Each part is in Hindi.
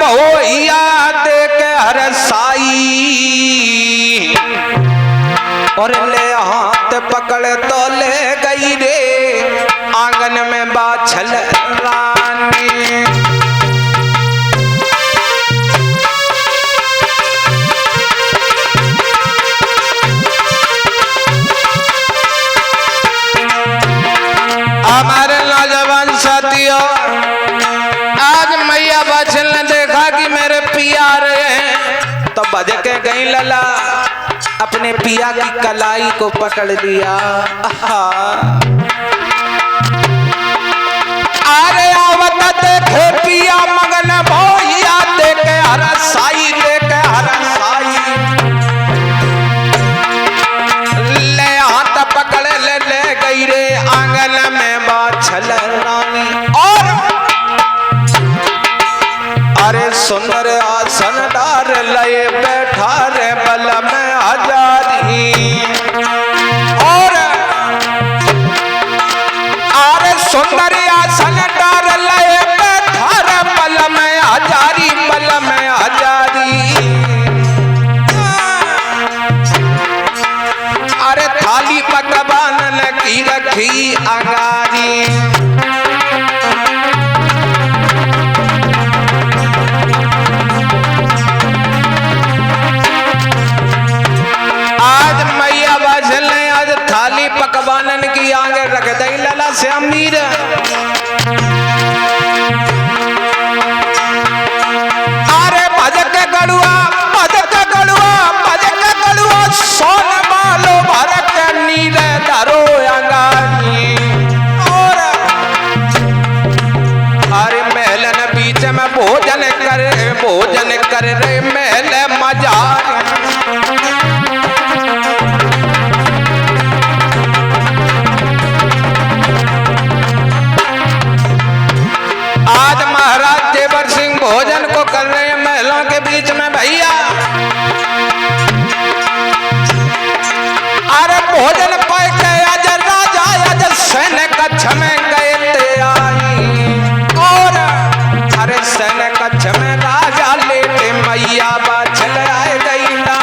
भोइया देख हर साई और ले हाथ पकड़ तो ले गई रे आंगन में बाछल रानी। हमारे नौजवान साथियों, आज मैया बाछल ने देखा कि मेरे पिया आ रहे हैं तो बज के गई लला अपने पिया की कलाई को पकड़ लिया। अरे आवत देखे पिया मगन भोइया देखे हर साई देखे हर साई ले हाथ पकड़ ले गई रे आंगन में बाछल रानी। और अरे सुंदर आसन डार लए बैठा रे बल में हजारी। और अरे सुंदर आसन डार लए बैठा रे बल में हजारी बल में हजारी। अरे थाली पकवान की रखी अंगारी। आज मैया बाछल ने आज थाली पकवानन की आगे रख दई लला से अमीर। अरे भजक गड़ुआ सोन बालो भरक नीर धरो अंगानी। और अरे महलन बीच में भोजन कर रे महल मजार। आज महाराज जेवर सिंह भोजन को कर रहे हैं महलों के बीच में भैया। अरे भोजन पाए गए अज राजा अज सैन्य कक्ष में गए ते आई। और अरे सैन्य कक्ष में राजा लेटे मैया बाछल आए गई ना।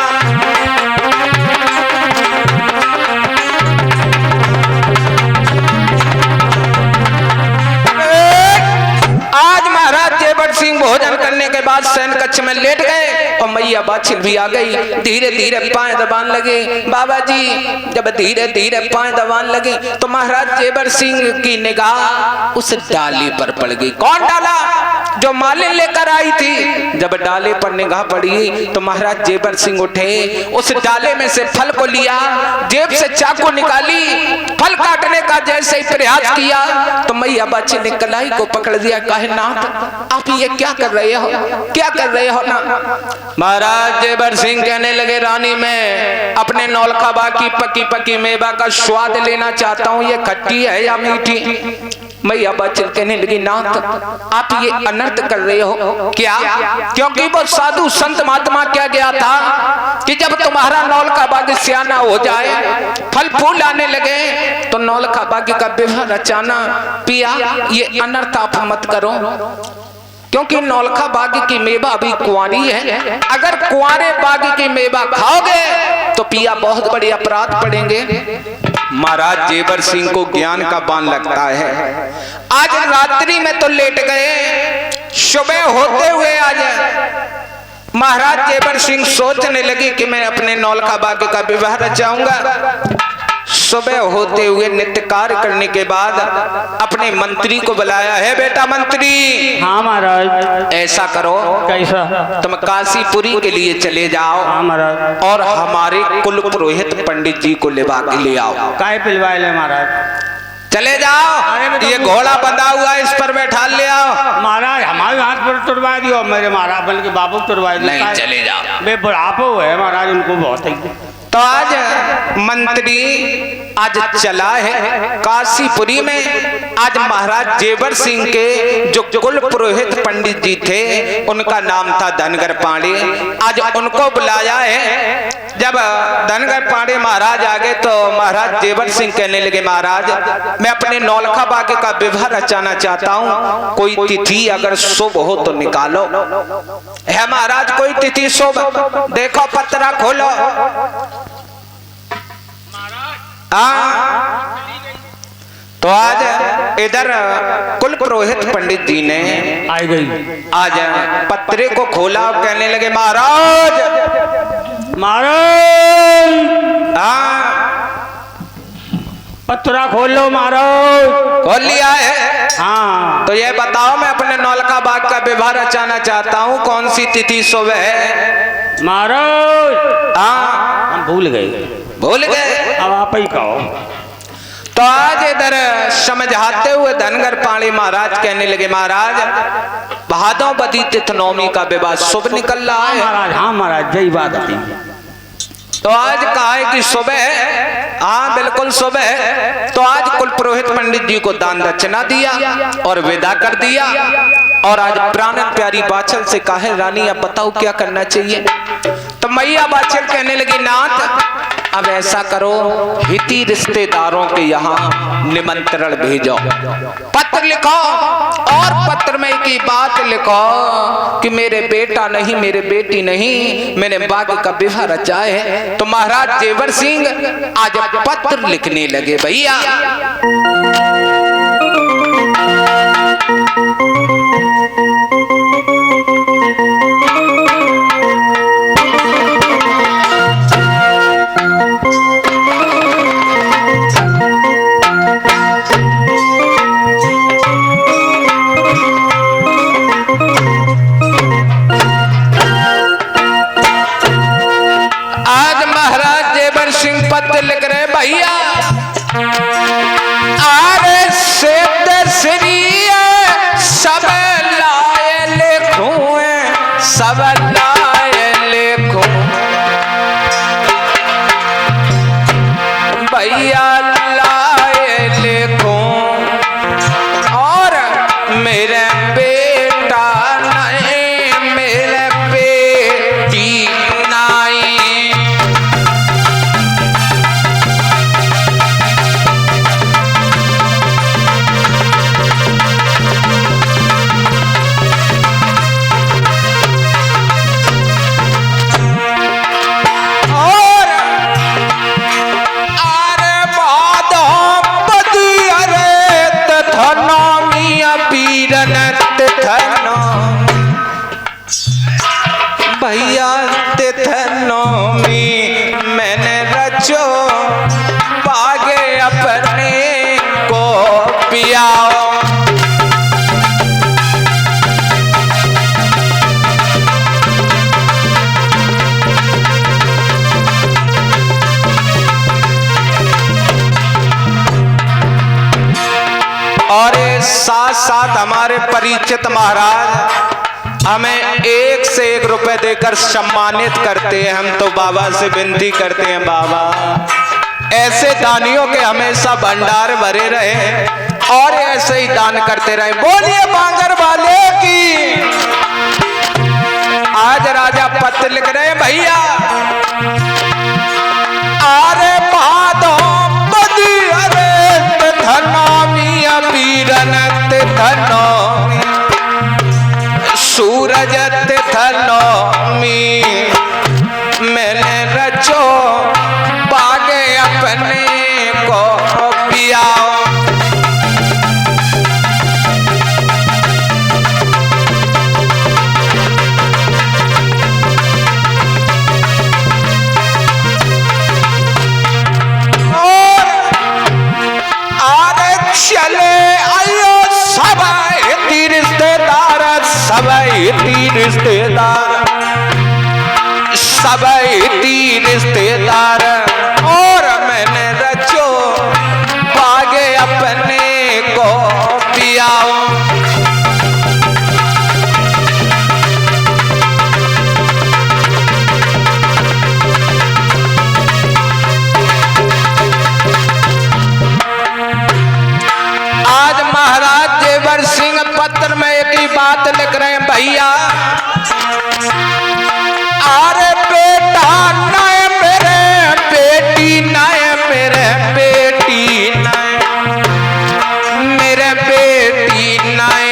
आज महाराज जेवर सिंह भोजन करने के बाद सैन्य कक्ष में लेट गए और मैया बाछल भी आ गई। धीरे धीरे पांव दबान लगे बाबा जी। जब धीरे धीरे पांव दबान लगे तो महाराज जेवर सिंह की निगाह उस डाली पर पड़ गई। कौन डाला? जो मालिन लेकर आई थी। जब डाले पर निगाह पड़ी तो महाराज जेवर सिंह उठे, उस डाले में से फल को लिया, जेब से चाकू निकाली, फल काटने का जैसे ही प्रयास किया तो मैया बाछल ने कलाई को पकड़ दिया। कहे नाथ आप ये क्या कर रहे हो, क्या कर रहे हो ना? महाराज जेवर सिंह कहने लगे रानी मैं अपने नौलखा बा की पकी पकी मेवा का स्वाद लेना चाहता हूँ, ये खट्टी है या मीठी? मैया बाछल कहने लगी नाथ आप ये अनर्थ कर रहे हो क्या? क्योंकि वो साधु संत महात्मा क्या गया था कि जब तुम्हारा नौलखा बाग सियाना हो जाए, फल फूल आने लगे तो नौलखा बाग का विवाह रचाना। पिया ये अनर्थ आप मत करो क्योंकि नौलखा बाग की मेवा अभी कुंवारी है। अगर कुंवारे बाग की मेवा खाओगे तो पिया बहुत बड़े अपराध पड़ेंगे। महाराज जेवर सिंह को ज्ञान का बाण लगता है। आज रात्रि में तो लेट गए, सुबह होते हुए आज महाराज जेवर सिंह सोचने लगे कि मैं अपने नौलखा बाग का विवाह रचाऊंगा। सुबह होते हुए नित्य कार्य करने के बाद अपने मंत्री को बुलाया है। बेटा मंत्री। हाँ महाराज। ऐसा करो कैसा? तुम काशीपुरी के लिए चले जाओ। हाँ महाराज। और हमारे कुल पुरोहित पंडित जी को लिवा के ले आओ। काय पिलवाए ले महाराज? चले जाओ, ये घोड़ा बंधा हुआ है, इस पर बैठा ले आओ। महाराज हमारे हाथ पर तुड़वा दियो, मेरे महाराज बल्कि बाबू तुड़वा दियो। नहीं चले जाओ, वे बुढ़ापो है महाराज, उनको बहुत है। तो आज मंत्री आज चला है काशीपुरी में आज महाराज जेवर सिंह के जो कुल पुरोहित पंडित जी थे उनका नाम था धनगर पांडे। आज उनको बुलाया है। जब धनगर पांडे महाराज आ गए तो महाराज जेवर सिंह कहने लगे, महाराज मैं अपने नौलखा बागे का विवाह रचाना चाहता हूँ, कोई तिथि अगर शुभ हो तो निकालो। है महाराज कोई तिथि शुभ? देखो पत्रा खोलो। तो आज इधर कुल पुरोहित पंडित जी ने आई गई, आज पत्रे को खोला और कहने लगे, महाराज महाराज पत्रा खोलो महाराज। खोल लिया है? हाँ। तो ये बताओ, मैं अपने नौलखा बाग का विवाह रचाना चाहता हूँ, कौन सी तिथि शुभ है? महाराज हम भूल गए। भूल गए? अब आप ही कहो। तो आज इधर समझाते हुए धनगर पांडे महाराज कहने लगे, महाराज भादोबदी तिथि नवमी का विवाह शुभ निकल रहा है। महाराज हाँ महाराज जय बात थी। तो आज कहा है कि सुबह, हाँ बिल्कुल सुबह। तो आज कुल पुरोहित पंडित जी को दान दक्षिणा दिया और विदा कर दिया। और आज प्राण प्यारी बाछल से कहा, रानी अब बताओ क्या करना चाहिए? तो मैया बाछल कहने लगी, नाथ अब ऐसा करो, हिती रिश्तेदारों के यहाँ निमंत्रण भेजो, पत्र लिखो और पत्र में की बात लिखो कि मेरे बेटा नहीं, मेरे बेटी नहीं, मैंने बाग का विवाह रचा है। तो महाराज जेवर सिंह आज पत्र लिखने लगे। भैया पत्र लिख रहे, भैया आरे से श्री सब लाए लिखूं, सब लाए लिखूं, भैया लाए लिखूं, और मेरे बेटा नहीं, मेरे बेटी नहीं। भैया तिथनोमी मैंने रचो, बागे अपने को पियाओ। और साथ साथ हमारे परिचित महाराज हमें 1 से 1 रुपए देकर सम्मानित करते हैं। हम तो बाबा से विनती करते हैं, बाबा ऐसे दानियों के हमेशा भंडार भरे रहे और ऐसे ही दान करते रहे। बोलिए बांगर वाले की। आज राजा पत्र लिख रहे हैं, भैया आरे भादोबदी अरे धनोमी अबीरन धनोमी, सूरज तिथनोमी मैंने रचो, बागे अपने को पियाओ। और आरे चले आयो सब रिश्तेदार, सब रिश्तेदार, सब रिश्तेदार, और मैंने रचो, बागे अपने को पियाओ। आज भैया अरे बेटा नए मेरे बेटी नए मेरे बेटी नए मेरे बेटी नए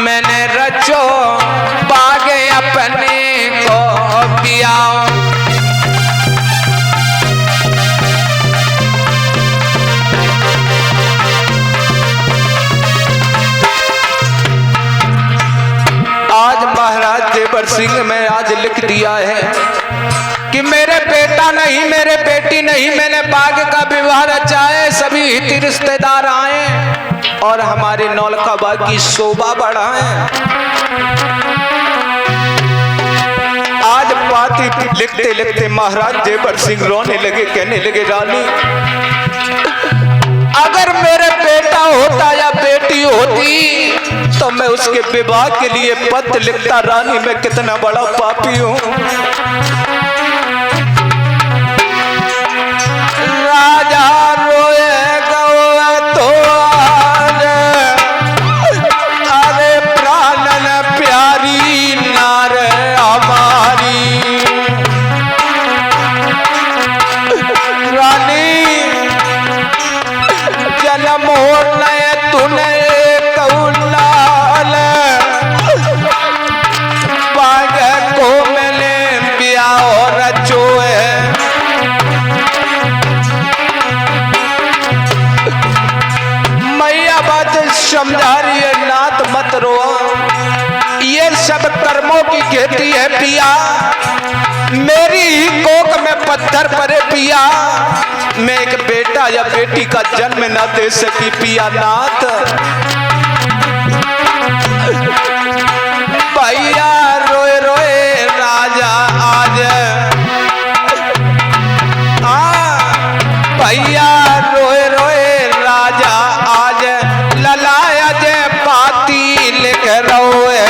मैंने रचो बागे अपने को पिया। आज महाराज देवर सिंह में आज लिख दिया है कि मेरे बेटा नहीं मेरे बेटी नहीं मैंने बाग का विवाह रचा है। सभी हित रिश्तेदार आए और हमारे नौलखा बाग की शोभा बढ़ाए। आज पाती लिखते लिखते महाराज देवर सिंह रोने लगे, कहने लगे रानी अगर मेरे बेटा होता या बेटी होती तो मैं उसके विवाह के लिए पत्र लिखता। रानी मैं कितना बड़ा पापी हूँ। राजा रोएगा तो अरे प्राणन प्यारी नार हमारी रानी जन्म हो नए तूने कौलाल बाग को मैंने ब्याह और रचो है। मैया बात समझा रही है नाथ मत रो ये सब कर्मों की खेती है पिया। मेरी ही कोख में पत्थर पड़े पिया मैं एक बेटा या बेटी का जन्म न दे सकी पिया नाथ। भैया रोए रोए राजा आज भैया रोए रोए राजा आज ललाया जे पाती लिख रोए।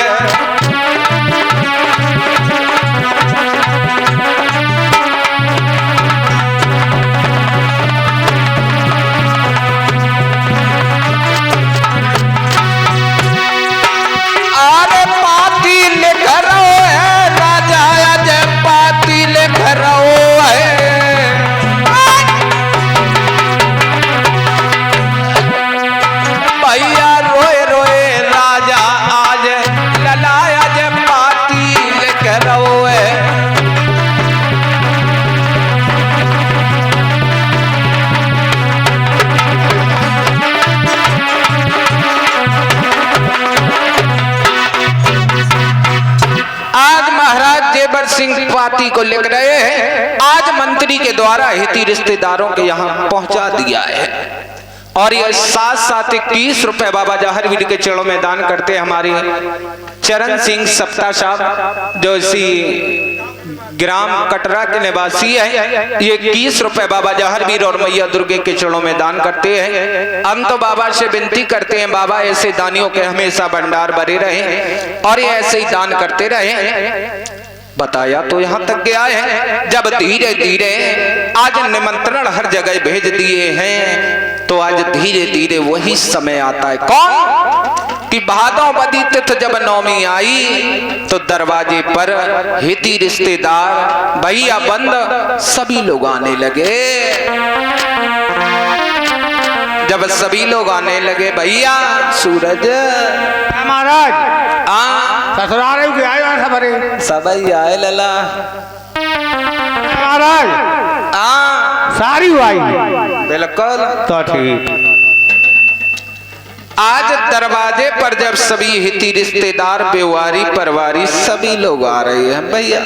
सिंह पाती को लिख रहे हैं आज मंत्री के द्वारा हिती रिश्तेदारों के यहाँ पहुंचा दिया है और ये साथ साथ 21 रुपए बाबा जहरवीर के चरणों में दान करते हमारे चरण सिंह सप्ता साहब जो इसी ग्राम कटरा के निवासी है। ये 21 रुपए बाबा जहरवीर और मैया दुर्गे के चरणों में दान करते हैं। हम तो बाबा से विनती करते हैं बाबा ऐसे दानियों के हमेशा भंडार भरे रहे और ये ऐसे ही दान करते रहे। बताया तो यहाँ तक गया है जब धीरे धीरे आज निमंत्रण हर जगह भेज दिए हैं तो आज धीरे धीरे वही समय आता है कौन कि भादोवदी तिथ जब नवमी आई तो दरवाजे पर हिती रिश्तेदार भैया बंद सभी लोग आने लगे। जब सभी लोग आने लगे भैया सूरज महाराज ससुराल के आए सब आए लला महाराज सारी आई बिल्कुल तो ठीक। आज दरवाजे पर जब सभी हिती रिश्तेदार बेवारी परवारी सभी लोग आ रहे हैं भैया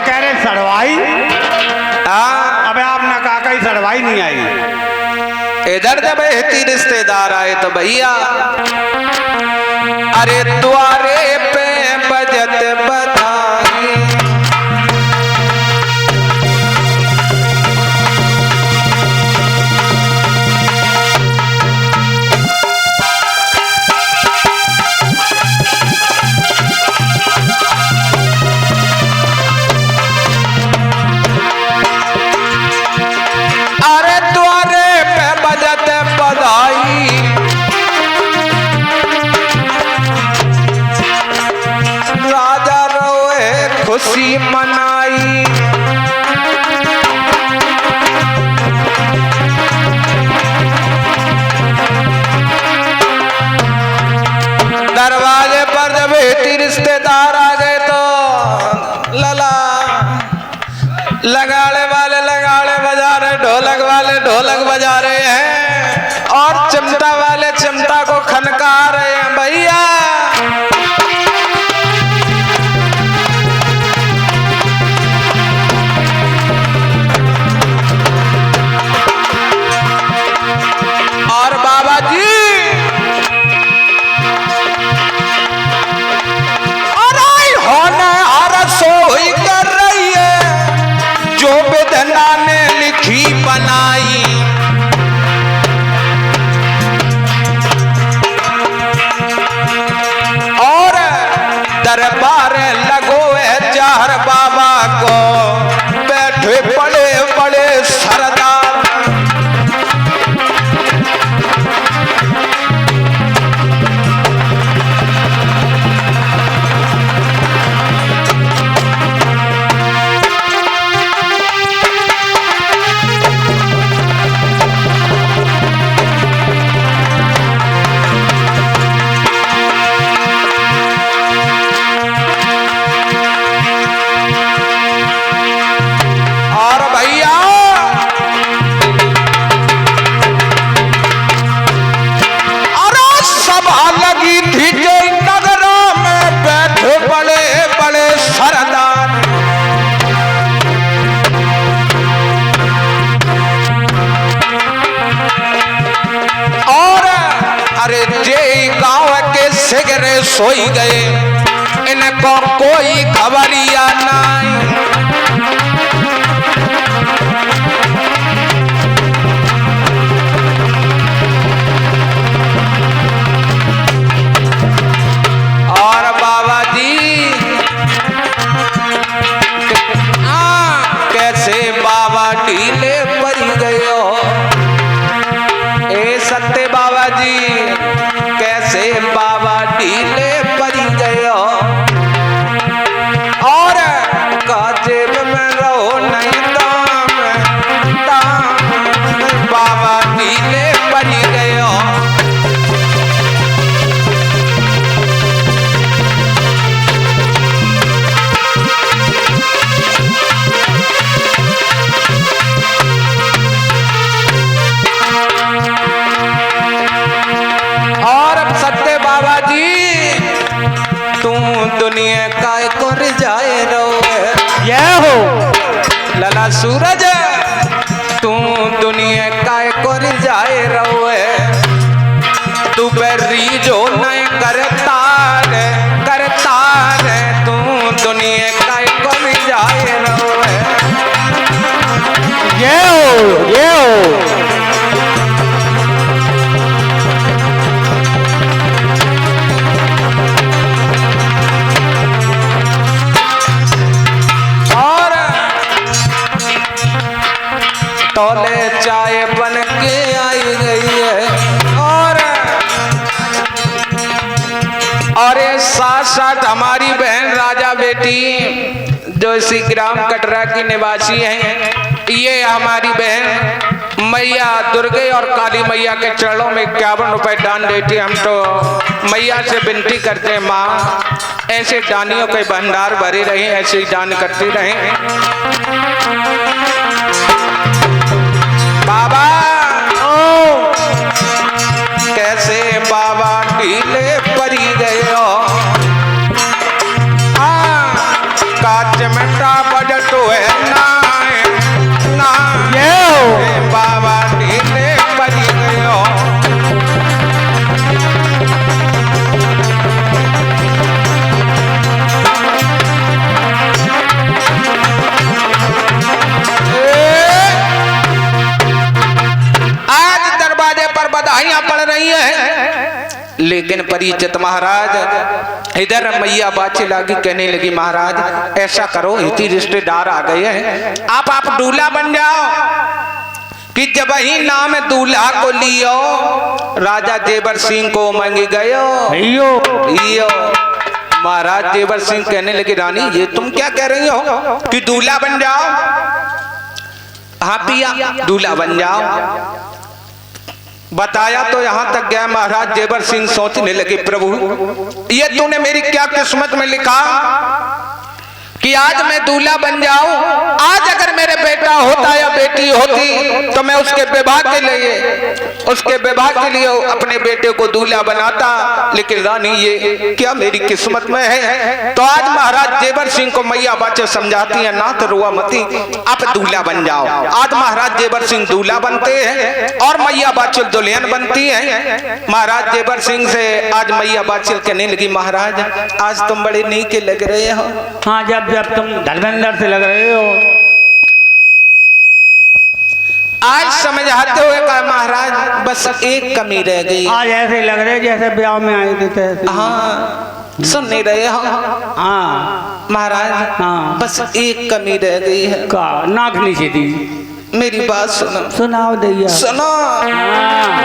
कह रहे सड़वाई अबे आपने कहा कहीं सड़वाई नहीं आई। इधर जब हिती रिश्तेदार आए तो भैया अरे द्वारे पे बजत बधाई अरे द्वारे पे बजत बधाई इतने रिश्तेदार आ गए तो लला लगाड़े वाले लगाड़े बजा रहे, ढोलक वाले ढोलक बजा रहे हैं और चिमटा वाले चिमटा को खनका रहे हैं। भैया और बाबा जी सोई कर रही है जो वेदना ने लिखी बनाई। और दरबार लगो है चार बाबा को, बैठे बड़े बड़े सरदार। सोई गए इनको कोई खबरिया नहीं। और बाबा जी कैसे बाबा ढीले पड़ गए हो, ए सत्य बाबा जी कैसे बाबा ढीले पड़ गए हो। और काजेब में रहो नहीं दाम बाबा ढीले पड़ गए हो। दुनिया काय कर जाए रो ये हो लला सूरज, तू दुनिया काय कर जाए रो तू बेरी जो नहीं करता रे तू दुनिया काय कर जाए रो ये हो तोले चाय बन के आई गई है। और साथ साथ हमारी बहन राजा बेटी जो इसी ग्राम कटरा की निवासी हैं, ये हमारी बहन मैया दुर्गे और काली मैया के चरणों में 51 रुपए दान देती। हम तो मैया से विनती करते हैं, माँ ऐसे दानियों के भंडार भरे रहे, ऐसे ही दान करते रहें। बाबा कैसे बाबा ढीले पड़ी गए हो, काच मिटा बजट है ना ये बाबा ढीले पड़ी गए हो। बधाइयां पड़ रही है, लेकिन परिचित महाराज इधर मैया बाचे लागी कहने लगी, महाराज ऐसा करो इतने रिश्तेदार आ गए हैं, आप दूल्हा बन जाओ। कि जब ही नाम दूल्हा को लियो राजा जेवर सिंह को मांगी गयो। महाराज जेवर सिंह कहने लगे, रानी ये तुम क्या कह रही हो कि दूल्हा बन जाओ? हाँ पिया दूल्हा बन जाओ। बताया तो यहाँ तक गया। महाराज जेवर सिंह सोचने लगे, प्रभु ये तूने मेरी क्या किस्मत में लिखा कि आज मैं दूल्हा बन जाऊं। आज अगर मेरे बेटा होता या बेटी होती तो मैं उसके विवाह के लिए अपने बेटे को दूल्हा बनाता, लेकिन रानी ये क्या मेरी किस्मत में है। तो आज महाराज जेवर सिंह को मैया बाचल समझाती है, ना तो रुआ मती, आप दूल्हा बन जाओ। आज महाराज जेवर सिंह दूल्हा बनते हैं और मैया बाचल दुल्हन बनती है। महाराज जेवर सिंह से आज मैया बाचल कहने लगी, महाराज आज तुम बड़े नीके लग रहे हो। हाँ, जब तुम धर्मेंद्र से लग रहे हो। आज समझाते हुए कहा, महाराज बस एक कमी रह गई। आज ऐसे लग रहे जैसे ब्याह में आए थे। हाँ, सुन नहीं रहे हो? हाँ महाराज, हाँ बस एक कमी रह गई है। का नाक नीचे दी। मेरी बात सुनो। सुनाओ दैया। सुनो। हाँ।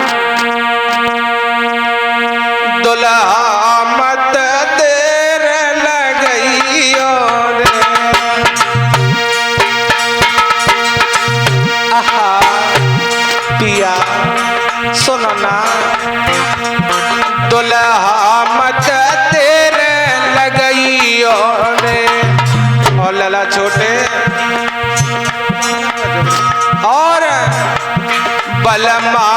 दुल्हा मत देर लगई और आहा पिया सुनो ना, दुल्हा मत देर लगई और लला छोटे और बलमा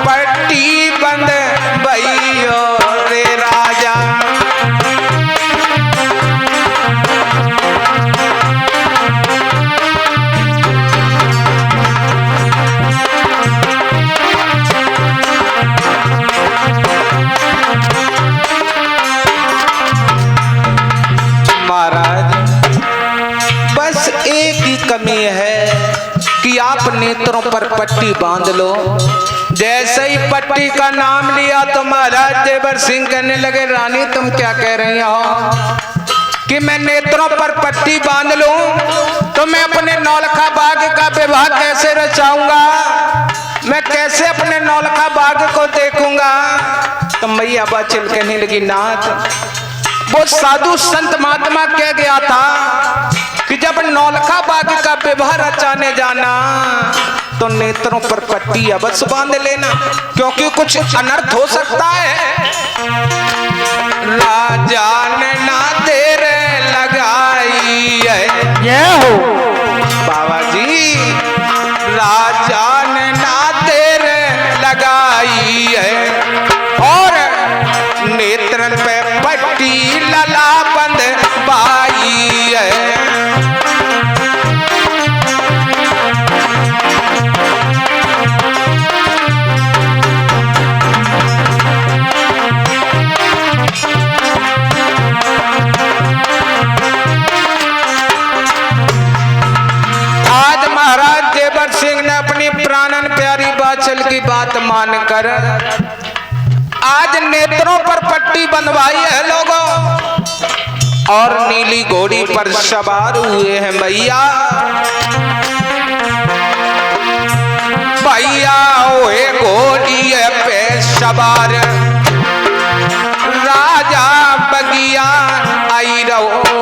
पट्टी बंद भइयो रे राजा। महाराज बस एक ही कमी है कि आप नेत्रों पर पट्टी बांध लो। जैसे ही पट्टी का नाम लिया तो महाराज जेवर सिंह कहने लगे, रानी तुम क्या कह रही हो कि मैं नेत्रों पर पट्टी बांध लूं तो मैं अपने नौलखा बाग का विवाह कैसे रचाऊंगा, मैं कैसे अपने नौलखा बाग को देखूंगा। तो मैया बाचल कहने लगी, नाथ वो साधु संत महात्मा कह गया था कि जब नौलखा बाग का विवाह रचाने जाना तो नेत्रों पर पट्टी अवश्य बांध लेना, क्योंकि कुछ अनर्थ हो सकता है। राजा ने ना देर लगाई है। ये हो बाबा जी, राजा ने ना देर लगाई है और नेत्रन पे पट्टी लला बंद पाई है। आज महाराज जेवर सिंह ने अपनी प्राणन प्यारी बाचल की बात मानकर आज नेत्रों पर पट्टी बंधवाई है लोगों, और नीली घोड़ी पर सवार हुए हैं भैया। भैया हुए घोड़ी पे सवार, राजा बगिया आई रहो